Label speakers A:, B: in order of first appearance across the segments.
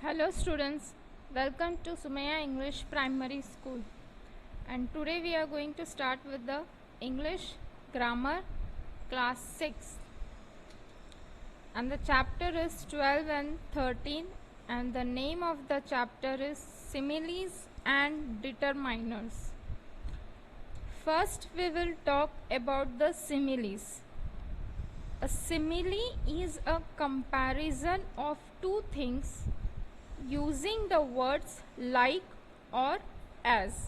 A: Hello students, welcome to Sumaya English Primary School, and today we are going to start with the English Grammar class 6, and the chapter is 12 and 13, and the name of the chapter is Similes and Determiners. First we will talk about the similes. A simile is a comparison of two things using the words like or as.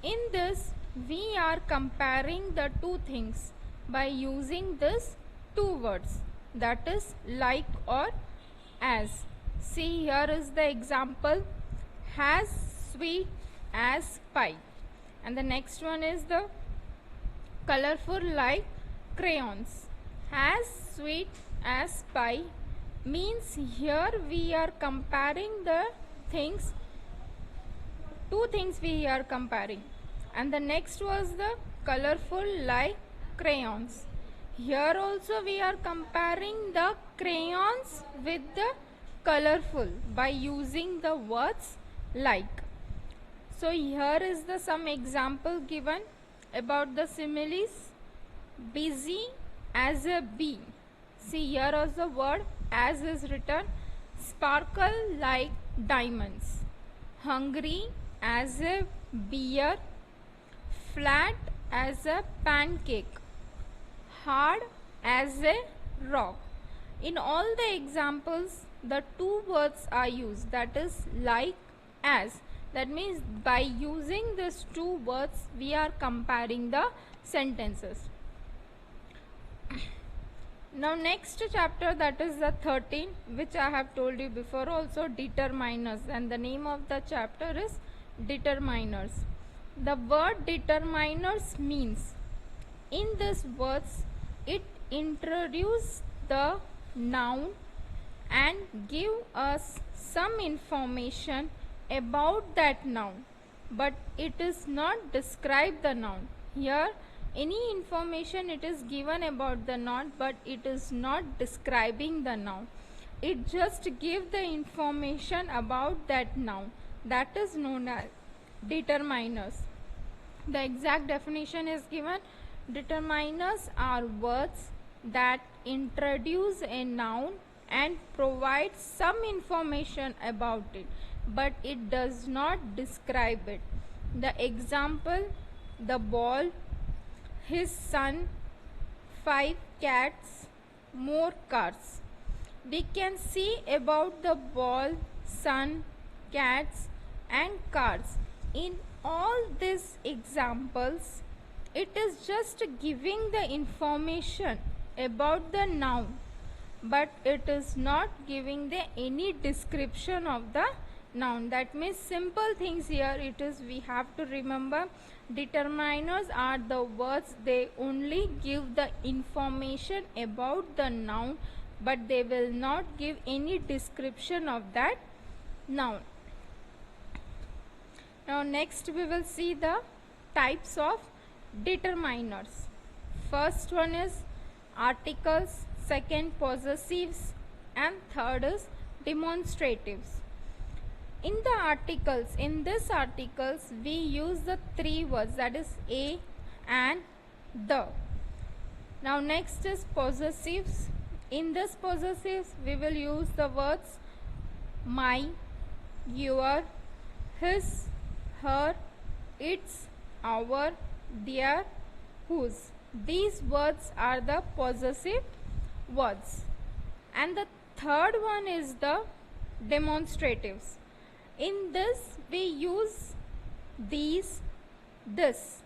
A: In this, we are comparing the two things by using these two words, that is like or as. See, here is the example, as sweet as pie, and the next one is the colorful like crayons. As sweet as pie means here we are comparing the things, two things we are comparing, and the next was the colorful like crayons. Here also we are comparing the crayons with the colorful by using the words like. So here is the some example given about the similes. Busy as a bee. See, here is the word as is written. Sparkle like diamonds. Hungry as a bear. Flat as a pancake. Hard as a rock. In all the examples, the two words are used, that is like as. That means by using these two words we are comparing the sentences. Now next chapter, that is the 13, which I have told you before also, determiners, and the name of the chapter is determiners. The word determiners means, in these words it introduces the noun and give us some information about that noun, but it is not describe the noun. Here any information it is given about the noun, but it is not describing the noun. It just give the information about that noun. That is known as determiners. The exact definition is given. Determiners are words that introduce a noun and provide some information about it, but it does not describe it. The example: the ball, his son, 5 cats, more cars. We can see about the ball, sun, cats and cars. In all these examples, it is just giving the information about the noun, but it is not giving the any description of the noun. That means simple things here it is we have to remember. Determiners are the words, they only give the information about the noun, but they will not give any description of that noun. Now next we will see the types of determiners. First one is articles, second possessives, and third is demonstratives. In the articles, in this articles we use the three words, that is a and the. Now next is possessives. In this possessives we will use the words my, your, his, her, its, our, their, whose. These words are the possessive words. And the third one is the demonstratives. In this we use these, this,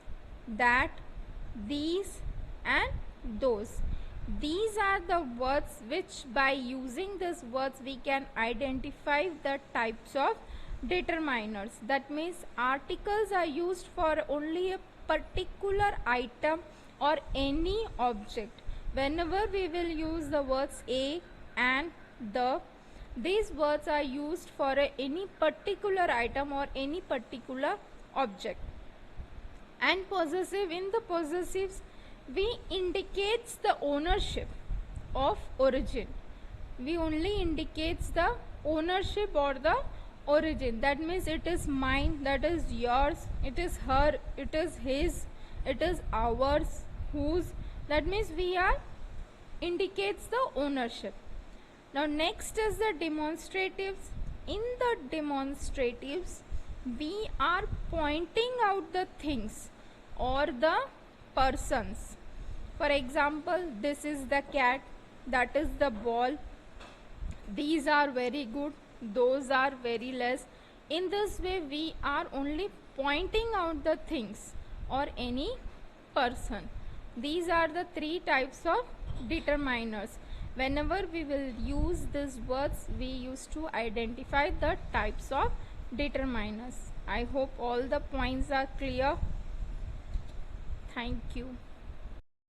A: that, these and those. These are the words which by using these words we can identify the types of determiners. That means articles are used for only a particular item or any object. Whenever we will use the words a and the, these words are used for any particular item or any particular object. And possessive, in the possessives we indicates the ownership of origin. We only indicates the ownership or the origin. That means it is mine, that is yours, it is her, it is his, it is ours, whose. That means we are indicates the ownership. Now next is the demonstratives. In the demonstratives, we are pointing out the things or the persons. For example, this is the cat, that is the ball, these are very good, those are very less. In this way we are only pointing out the things or any person. These are the three types of determiners. Whenever we will use these words, we used to identify the types of determiners. I hope all the points are clear. Thank you.